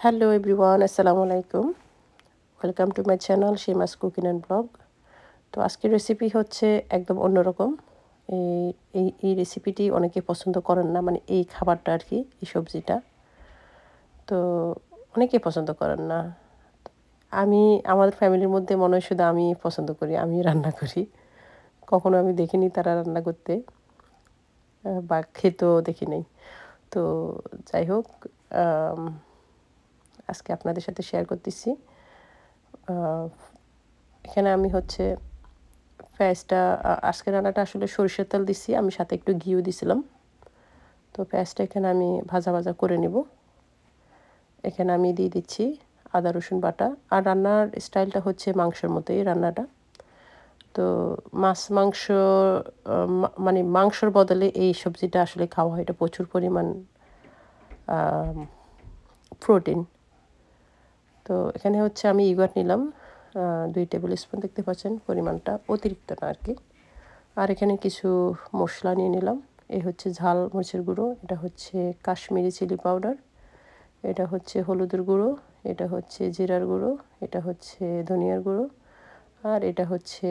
Hello everyone, Assalamu alaikum. Welcome to my channel Shima's Cooking and Vlog. তো আজকের recipe হচ্ছে একদম অন্যরকম। এই রেসিপিটি অনেকে পছন্দ করেন না, মানে এই খাবারটা আর কি, এই সবজিটা তো অনেকে পছন্দ করেন না। আমাদের ফ্যামিলির মধ্যে মনে হয় শুধু আমি পছন্দ করি, আমি রান্না করি। কখনো আমি দেখিনি তারা রান্না করতে বা খেতেও দেখি নাই। তো যাই হোক, আজকে আপনাদের সাথে শেয়ার করতেছি। এখানে আমি হচ্ছে পেঁয়াজটা, আজকে রান্নাটা আসলে সরিষার তেল দিছি, আমি সাথে একটু ঘিও দিছিলাম। তো পেঁয়াজটা এখানে আমি ভাজা ভাজা করে নিব। এখানে আমি দিয়ে দিচ্ছি আদা রসুন বাটা। আর রান্নার স্টাইলটা হচ্ছে মাংসের মতোই রান্নাটা। তো মাংস মানে মাংসর বদলে এই সবজিটা আসলে খাওয়া হয়, এটা প্রচুর পরিমাণ প্রোটিন। তো এখানে হচ্ছে আমি ইগুয়াট নিলাম 2 টেবিল স্পুন, দেখতে পাচ্ছেন পরিমাণটা অতিরিক্ত না আর কি। আর এখানে কিছু মশলা নিয়ে নিলাম। এই হচ্ছে ঝাল মরিচের গুঁড়ো, এটা হচ্ছে কাশ্মীরি চিলি পাউডার, এটা হচ্ছে হলুদের গুঁড়ো, এটা হচ্ছে জিরার গুঁড়ো, এটা হচ্ছে ধনিয়ার গুঁড়ো, আর এটা হচ্ছে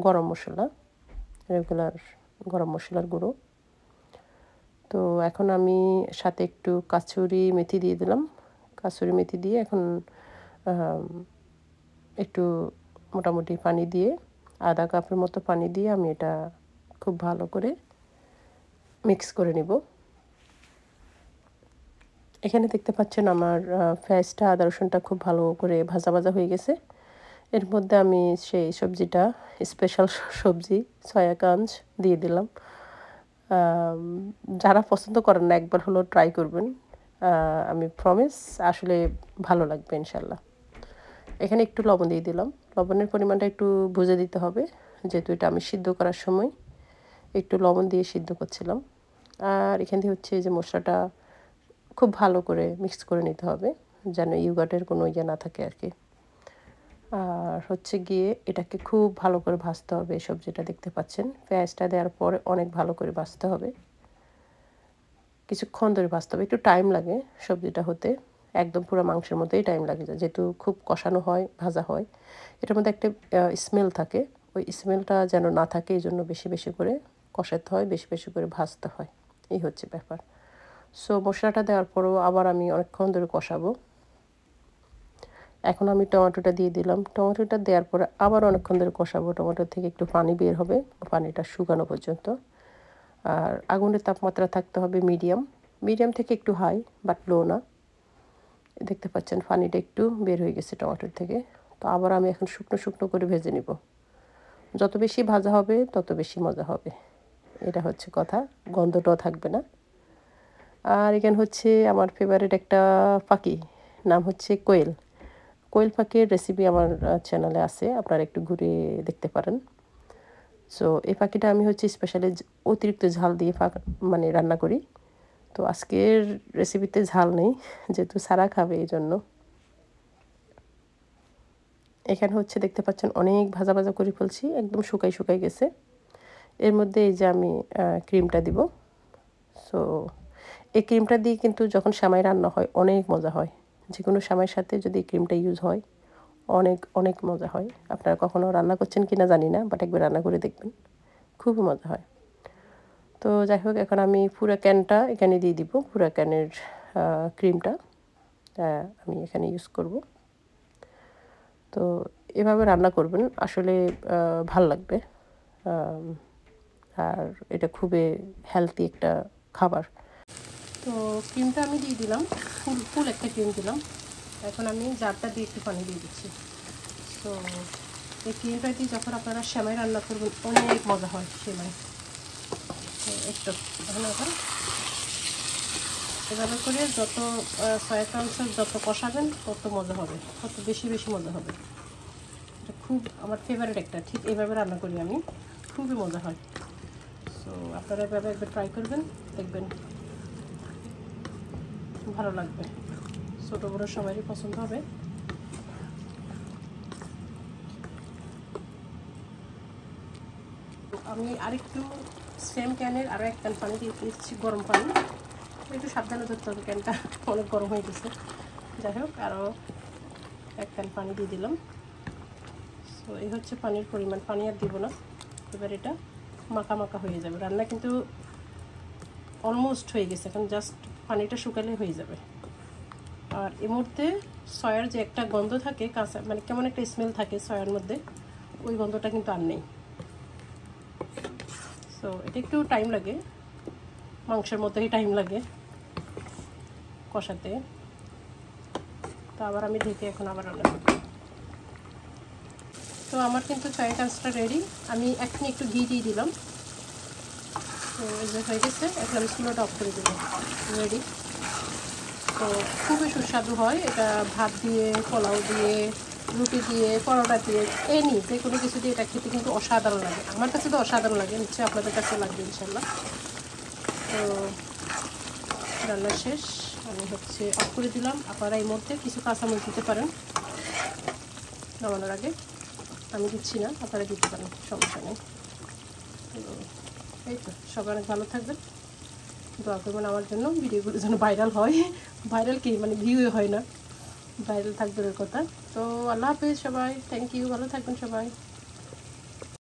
গরম মশলা, রেগুলার গরম মশলার গুঁড়ো। তো এখন আমি সাথে একটু কাসুরি মেথি দিয়ে দিলাম। কাসুরি মেথি দিয়ে এখন একটু মোটামুটি পানি দিয়ে, আধা কাপের মতো পানি দিয়ে আমি এটা খুব ভালো করে মিক্স করে নিব। এখানে দেখতে পাচ্ছেন আমার পেঁয়াজটা আদা রসুনটা খুব ভালো করে ভাজা ভাজা হয়ে গেছে। এর মধ্যে আমি সেই সবজিটা, স্পেশাল সবজি সয়াকাঞ্চ দিয়ে দিলাম। যারা পছন্দ করেন না একবার হলো ট্রাই করবেন, আমি প্রমিস আসলে ভালো লাগবে ইনশাল্লাহ। এখানে একটু লবণ দিয়ে দিলাম। লবণের পরিমাণটা একটু বুঝে দিতে হবে, যেহেতু এটা আমি সিদ্ধ করার সময় একটু লবণ দিয়ে সিদ্ধ করছিলাম। আর এখান থেকে হচ্ছে যে মশলাটা খুব ভালো করে মিক্স করে নিতে হবে, যেন ইউগাটের কোনো ইয়ে না থাকে আর কি। আর হচ্ছে গিয়ে এটাকে খুব ভালো করে ভাজতে হবে। এই সবজিটা দেখতে পাচ্ছেন পেঁয়াজটা দেওয়ার পরে অনেক ভালো করে ভাজতে হবে, কিছুক্ষণ ধরে ভাজতে হবে। একটু টাইম লাগে সবজিটা হতে, একদম পুরো মাংসের মতোই টাইম লাগে, যেহেতু খুব কষানো হয়, ভাজা হয়। এটার মধ্যে একটা স্মেল থাকে, ওই স্মেলটা যেন না থাকে এই জন্য বেশি বেশি করে কষাতে হয়, বেশি বেশি করে ভাজতে হয়, এই হচ্ছে ব্যাপার। সো মশলাটা দেওয়ার পরেও আবার আমি অনেকক্ষণ ধরে কষাবো। এখন আমি টমেটোটা দিয়ে দিলাম। টমেটোটা দেওয়ার পরে আবার অনেকক্ষণ ধরে কষাবো। টমেটো থেকে একটু পানি বের হবে, পানিটা শুকানো পর্যন্ত। আর আগুনের তাপমাত্রা থাকতে হবে মিডিয়াম থেকে একটু হাই, বাট লো না। দেখতে পাচ্ছেন পানিটা একটু বের হয়ে গেছে টমেটোর থেকে। তো আবার আমি এখন শুকনো শুকনো করে ভেজে নিব। যত বেশি ভাজা হবে তত বেশি মজা হবে, এটা হচ্ছে কথা, গন্ধটাও থাকবে না। আর এখানে হচ্ছে আমার ফেভারিট একটা পাখি, নাম হচ্ছে কোয়েল। কোয়েল পাখির রেসিপি আমার চ্যানেলে আছে, আপনারা একটু ঘুরে দেখতে পারেন। সো এই পাখিটা আমি হচ্ছে স্পেশালি অতিরিক্ত ঝাল দিয়ে মানে রান্না করি। তো আজকের রেসিপিতে ঝাল নেই, যেহেতু সারা খাবে এই জন্য। এখানে হচ্ছে দেখতে পাচ্ছেন অনেক ভাজা ভাজা করে ফেলছি, একদম শুকাই গেছে। এর মধ্যে এই যে আমি ক্রিমটা দিব। সো এই ক্রিমটা দিয়ে কিন্তু যখন সেমাই রান্না হয় অনেক মজা হয়। যে কোনো সেমাইয়ের সাথে যদি ক্রিমটা ইউজ হয় অনেক অনেক মজা হয়। আপনারা কখনো রান্না করছেন কিনা জানি না, বাট একবার রান্না করে দেখবেন, খুবই মজা হয়। তো যাই হোক, এখন আমি পুরো ক্যানটা এখানে দিয়ে দিব। পুরো ক্যানের ক্রিমটা আমি এখানে ইউজ করব। তো এভাবে রান্না করবেন, আসলে ভাল লাগবে। আর এটা খুবই হেলদি একটা খাবার। তো ক্রিমটা আমি দিয়ে দিলাম, ফুল একটা ক্রিম দিলাম। এখন আমি জারটা দিয়ে একটু পানি দিয়ে দিচ্ছি। তো এই ক্রিমটা দিয়ে যখন আপনারা সেমাই রান্না করবেন অনেক মজা হয় সেমাই। তো একটু ভালো এখন এভাবে করে যত সয়াকাঞ্চ যত কষাবেন তত মজা হবে, তত বেশি বেশি মজা হবে। এটা খুব আমার ফেভারিট একটা, ঠিক এইভাবে রান্না করি আমি, খুবই মজা হয়। সো আপনারা এভাবে একবার ট্রাই করবেন, দেখবেন ভালো লাগবে, ছোটো বড়ো সবারই পছন্দ হবে। আমি আরেকটু সেম ক্যানের আরও এক ক্যান পানি দিয়ে দিচ্ছি, গরম পানি। একটু সাবধানে ধরতে হবে, ক্যানটা অনেক গরম হয়ে গেছে। যাই হোক, আরও 1 ক্যান পানি দিয়ে দিলাম। সো এই হচ্ছে পানির পরিমাণ, পানি আর দিব না। এবার এটা মাখা মাখা হয়ে যাবে। রান্না কিন্তু অলমোস্ট হয়ে গেছে, এখন জাস্ট পানিটা শুকালে হয়ে যাবে। আর এর মধ্যে সয়ার যে একটা গন্ধ থাকে, কাঁচা মানে কেমন একটা স্মেল থাকে সয়ার মধ্যে, ওই গন্ধটা কিন্তু আর নেই। সো এটা একটু টাইম লাগে, মাংসের মতোই টাইম লাগে কষাতে। তো আবার আমি ঢেকে এখন আবার রান্না করব। তো আমার কিন্তু সয়া কাঁচটা রেডি। আমি এখনই একটু ঘি দিয়ে দিলাম। তো এই যে হয়ে গেছে, এখন আমি চুলাটা অফ করে দিলাম। রেডি। তো খুবই সুস্বাদু হয় এটা, ভাত দিয়ে, পোলাও দিয়ে, রুটি দিয়ে, পরোটা দিয়ে, যে কোনো কিছু দিয়ে এটা খেতে কিন্তু অসাধারণ লাগে। আমার কাছে তো অসাধারণ লাগে, নিশ্চয়ই আপনাদের কাছে লাগবে ইনশাল্লাহ। তো রান্না শেষ, আমি হচ্ছে অফ করে দিলাম। আপনারা এই মুহূর্তে কিছু কাঁচামরিচ দিতে পারেন নামানোর আগে, আমি দিচ্ছি না, আপনারা দিতে পারেন, সমস্যা নেই। এই তো, সবাই অনেক ভালো থাকবেন, দোয়া করবেন আমার জন্য, ভিডিওগুলো যেন ভাইরাল হয়। ভাইরাল কি মানে ভিউ হয় না, ভাইরাল থাকবে এর কথা। তো আল্লাহ হাফেজ সবাই, থ্যাংক ইউ, ভালো থাকবেন সবাই।